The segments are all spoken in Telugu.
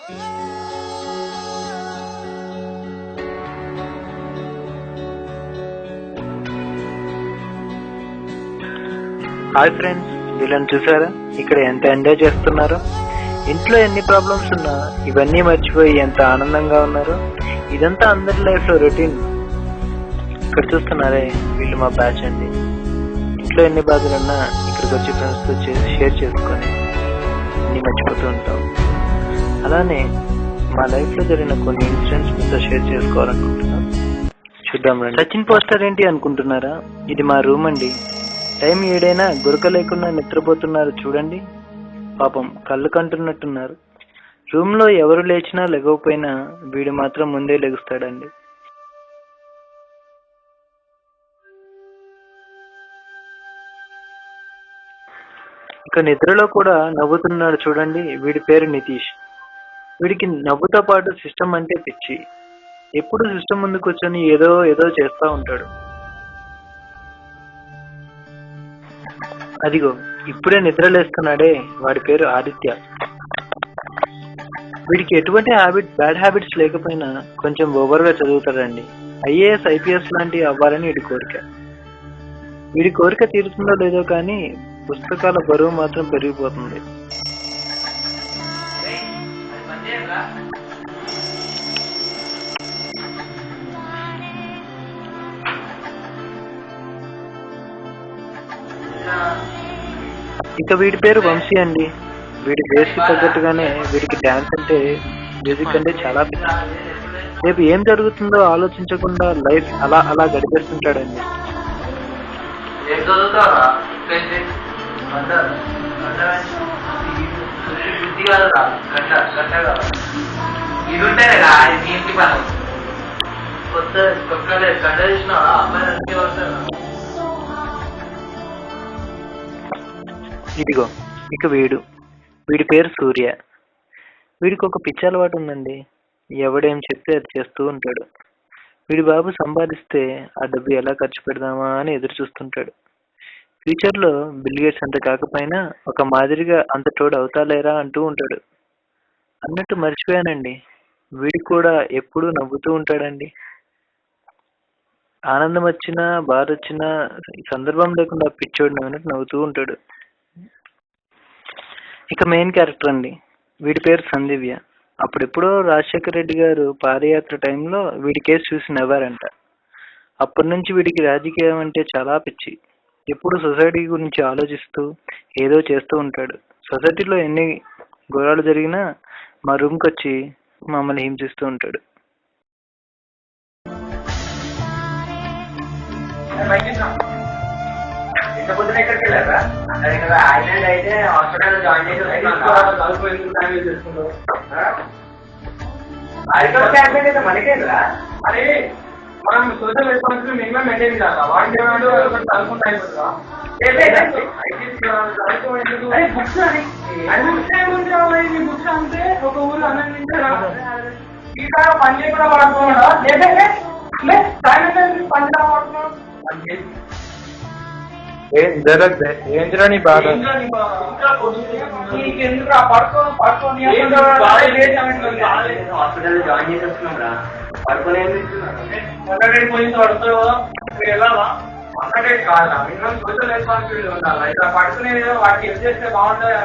హాయ్ ఫ్రెండ్స్, వీళ్ళని చూసారా? ఇక్కడ ఎంత ఎంజాయ్ చేస్తున్నారో. ఇంట్లో ఎన్ని ప్రాబ్లమ్స్ ఉన్నా ఇవన్నీ మర్చిపోయి ఎంత ఆనందంగా ఉన్నారో. ఇదంతా అందరి లైఫ్ లో రొటీన్. ఇక్కడ చూస్తున్నారే, వీళ్ళు మా బ్యాచ్ అండి. ఇంట్లో ఎన్ని బాధలున్నా ఇక్కడికి వచ్చి ఫ్రెండ్స్ తో షేర్ చేసుకొని అన్ని మర్చిపోతూ ఉంటాం. అలానే మా లైఫ్ లో జరిగిన కొన్ని ఇన్సిడెంట్స్ మీతో షేర్ చేసుకోవాలనుకుంటున్నాం. చూద్దాం రండి. సచిన్ పోస్టర్ ఏంటి అనుకుంటున్నారా? ఇది మా రూమ్ అండి. టైం ఏడైనా గురక లేకుండా నిద్రపోతున్నారు చూడండి. పాపం కళ్ళు కంటున్నట్టున్నారు. రూమ్ లో ఎవరు లేచినా లెగవపోయినా వీడు మాత్రం ముందే లెగుస్తాడండి. ఇక నిద్రలో కూడా నవ్వుతున్నాడు చూడండి. వీడి పేరు నితీష్. వీడికి నవ్వుతో పాటు సిస్టమ్ అంటే పిచ్చి. ఎప్పుడు సిస్టమ్ ముందు కూర్చొని ఏదో ఏదో చేస్తా ఉంటాడు. అదిగో ఇప్పుడే నిద్రలేస్తున్నాడే, వాడి పేరు ఆదిత్య. వీడికి ఎటువంటి బ్యాడ్ హ్యాబిట్స్ లేకపోయినా కొంచెం ఓవర్ గా చదువుతాడండి. ఐఏఎస్ ఐపీఎస్ లాంటి అవ్వాలని వీడి కోరిక. వీడి కోరిక తీరుతుందో లేదో కానీ పుస్తకాల బరువు మాత్రం పెరిగిపోతుంది. ఇక వీడి పేరు వంశీ అండి. వీడి బేస్ తగ్గట్టుగానే వీడికి డాన్స్ అంటే, మ్యూజిక్ అంటే చాలా పిచ్చి. రేపు ఏం జరుగుతుందో ఆలోచించకుండా లైఫ్ అలా అలా గడిపేస్తుంటాడండి. ఇదిగో ఇక వీడి పేరు సూర్య. వీడికి ఒక పిచ్చి అలవాటు ఉందండి. ఎవడేం చెప్తే అది చేస్తూ ఉంటాడు. వీడి బాబు సంపాదిస్తే ఆ డబ్బు ఎలా ఖర్చు పెడదామా అని ఎదురు చూస్తుంటాడు. ఫ్యూచర్ లో బిల్ గేట్స్ అంత కాకపోయినా ఒక మాదిరిగా అంత తోడు అవుతాలేరా అంటూ ఉంటాడు. అన్నట్టు మర్చిపోయానండి, వీడికి కూడా ఎప్పుడూ నవ్వుతూ ఉంటాడండి. ఆనందం వచ్చినా బాధ వచ్చినా సందర్భం లేకుండా పిచ్చోడిని అన్నట్టు నవ్వుతూ ఉంటాడు. ఇక మెయిన్ క్యారెక్టర్ అండి. వీడి పేరు సందివ్య. అప్పుడెప్పుడో రాజశేఖర రెడ్డి గారు పాదయాత్ర టైంలో వీడి కేసు చూసి నవ్వారంట. అప్పటి నుంచి వీడికి రాజకీయం అంటే చాలా పిచ్చి. ఎప్పుడు సొసైటీ గురించి ఆలోచిస్తూ ఏదో చేస్తూ ఉంటాడు. సొసైటీలో ఎన్ని ఘోరాలు జరిగినా మా రూమ్కి వచ్చి మమ్మల్ని హింసిస్తూ ఉంటాడు. పొద్దున ఎక్కడికి వెళ్ళారా? ఐలాండ్ అయితే హాస్పిటల్ జాయిన్ చేసి క్యాంపెయిన్ అయితే మనకేంద్రా? అరే మనం సోషల్ రెస్పాన్సిబిలిటీ మినిమం మెయింటైన్ చేయాలి. వాటి కలుపుకుంటా అయిపోతుందా? బుక్స్ అని బుక్స్ అంటే ఒక ఊరు అన్నించారా పని చేయకుండా వాడుకోవడా? లేదంటే పని వాడుతున్నాం. ఏంద్రా నీ బాధ? హాస్పిటల్ జాయిన్ చేసి వస్తున్నాం. పడుకొని పోయింది పడుతావా? కాదా మినిమం సోషల్ రెస్పాన్సిబిలిటీ ఉండాలి. ఇక్కడ పడుకునే వాటికి హెల్ప్ చేస్తే బాగుంటుంది.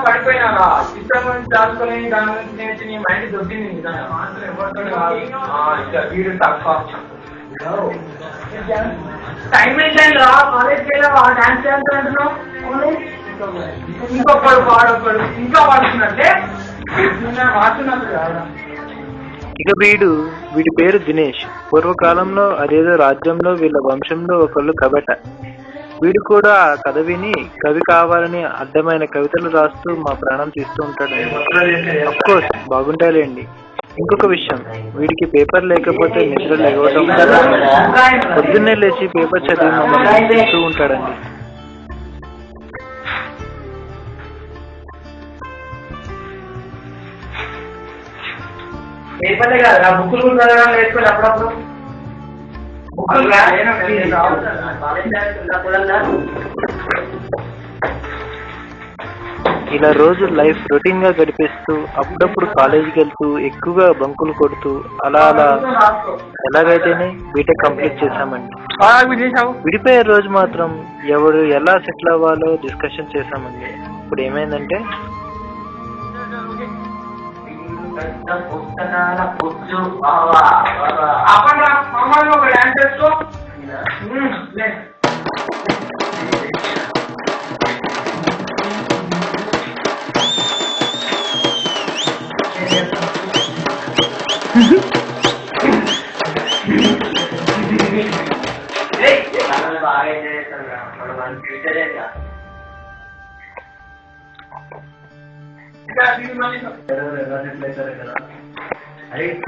పడిపోయినారా? సిస్టమ్ దాచుకొని దాని నుంచి నేర్చి నీ మైండ్ దొరికింది. ఇంకా వీడు తక్కువ టైం మెయింటైన్ రా. కాలేజ్కి వెళ్ళావా? డాన్స్ డాన్స్ అంటున్నావు. ఇంకొకడు వాడొకడు ఇంకా వాడుతున్నట్లే వాడుతున్నట్టు కాదా? ఇక వీడి పేరు దినేష్. పూర్వకాలంలో అదేదో రాజ్యంలో వీళ్ళ వంశంలో ఒకళ్ళు కబట. వీడు కూడా ఆ కథ విని కవి కావాలని అడ్డమైన కవితలు రాస్తూ మా ప్రాణం తీస్తూ ఉంటాడు. అఫ్కోర్స్ బాగుంటాయిలేండి. ఇంకొక విషయం, వీడికి పేపర్ లేకపోతే నిద్ర లేవటం కదా, పొద్దున్నే లేచి పేపర్ చదివి మమ్మల్ని చూస్తూ ఉంటాడండి. పేపర్లే కాదు, బుక్కులు కూడా నేర్చుకోండి. అప్పుడప్పుడు బుక్కులు ఇలా రోజు లైఫ్ రొటీన్ గా గడిపేస్తూ అప్పుడప్పుడు కాలేజీకి వెళ్తూ ఎక్కువగా బంకులు కొడుతూ అలా ఎలాగైతేనే బీటెక్ కంప్లీట్ చేశామండి. విడిపోయే రోజు మాత్రం ఎవరు ఎలా సెటిల్ అవ్వాలో డిస్కషన్ చేశామండి. ఇప్పుడు ఏమైందంటే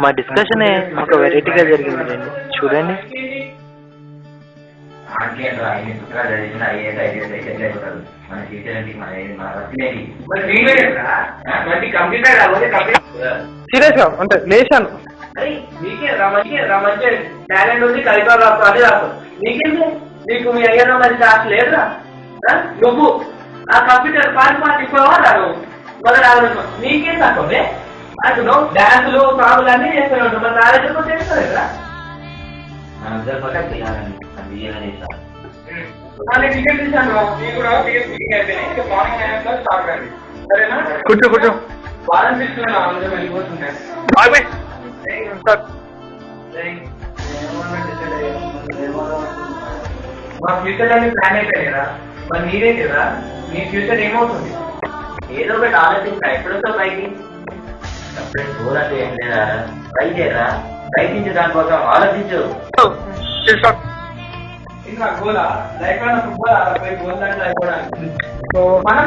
మా డిస్కషన్ ఒక వెరైటీగా జరిగింది చూడండి. సీరియస్ గా అంటే లేచాను టాలెంట్ ఉంది కలిపి రాదు అదే రాదు నీకేంటి నీకు మీ అయ్యా మంచి ఆశ లేదురా నువ్వు ఆ కంప్యూటర్ పాటి ఇప్పుడవా రాదు మొదలు రాదు నీకేం తక్కువే అంటున్నావు డాన్సులు సాగులు అన్నీ చేస్తూనే ఉంటావు మరి నాలెడ్జ్ చేస్తారు కదా టికెట్ ఇచ్చాను నీకు కూడా టికెట్ బుకింగ్ అయిపోయినాయి మార్నింగ్ స్టార్ట్ అయింది సరేనా కూర్చో వారం తీసుకున్నా అందరూ వెళ్ళిపోతున్నాయి మా ఫ్యూచర్ అన్ని ప్లాన్ అయిపోయాయి కదా మరి మీరే కదా మీ ఫ్యూచర్ ఏమవుతుంది ఏదో ఒకటి ఆలోచించా ఎప్పుడొస్తా పైకి దూరంగా ఏం లేదా ట్రై చేయరా ప్రయత్నించే దానికోసం ఆలోచించు ఇంకా గోలా లైఫ్ లో ఫుట్బాల్ గోల్ దాంట్లో అయిపోవడానికి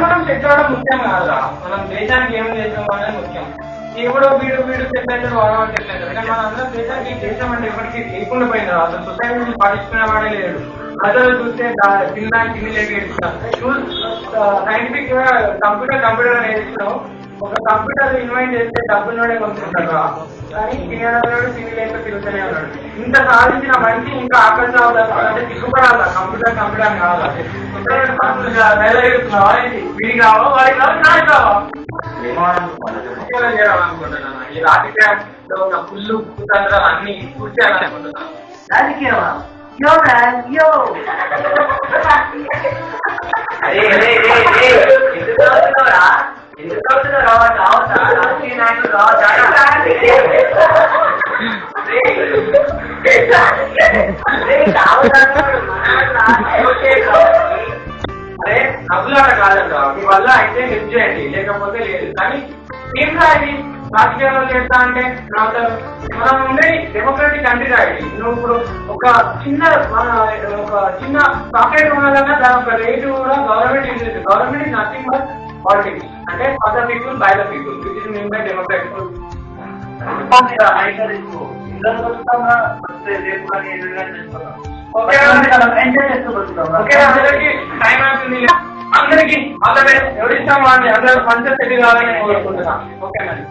మనం సెట్ అవడం ముఖ్యం కాదురా మనం దేశానికి ఏం చేసాం అనేది ముఖ్యం ఎవడో వీడు సెట్ అవుతాడు వాడో సెట్ అవుతాడు కానీ మనం అందరం దేశానికి దేశం అంటే ఎవరికి లేకుండా పోయింది అసలు సొసైటీ పాటించుకునే వాడే లేడు అసలు చూస్తే తిని లేక సైంటిఫిక్ గా కంప్యూటర్ నేర్చుకున్నాం ఒక కంప్యూటర్ ఇన్వైట్ చేస్తే డబ్బులోనే కొనుక్కుంటారు కానీ తినేవాడు తిని లేక తిరుగుతూనే ఉన్నాడు ఇంత సాధించిన మంచి ఇంకా ఆకర్షణ అంటే సిగ్గుపడాలా కంప్యూటర్ కావాలా వీడికి కావా వాడికి కావాలి నాకు కావా చేయాలనుకుంటున్నాను ఈ రాజకీయంలో ఉన్న పుల్లు కుతంత్రాలు అన్ని పూర్తి చేయాలనుకుంటున్నాను రాజకీయమా యో మ్యాన్ యో ఎందుకు రావచ్చా రాజకీయ నాయకులు రావచ్చా అరే నవ్వులాట కాదంట మీ వల్ల అయితే హెల్ప్ చేయండి లేకపోతే లేదు కానీ ఏంటా ఇది రాజకీయాల్లో చేస్తా అంటే మనం ఉండేది డెమోక్రటిక్ కంట్రీ రాయండి నువ్వు ఇప్పుడు ఒక చిన్న సాఫ్ట్వేర్ ఉన్నదన్నా దాని ఒక రేటు కూడా government is nothing but politics అంటే for the people by the people which is mean by democratic అందరికి ఎవరిస్తాం అందరూ పంచాయతీ కావాలని కోరుకుంటున్నాం ఓకే మరి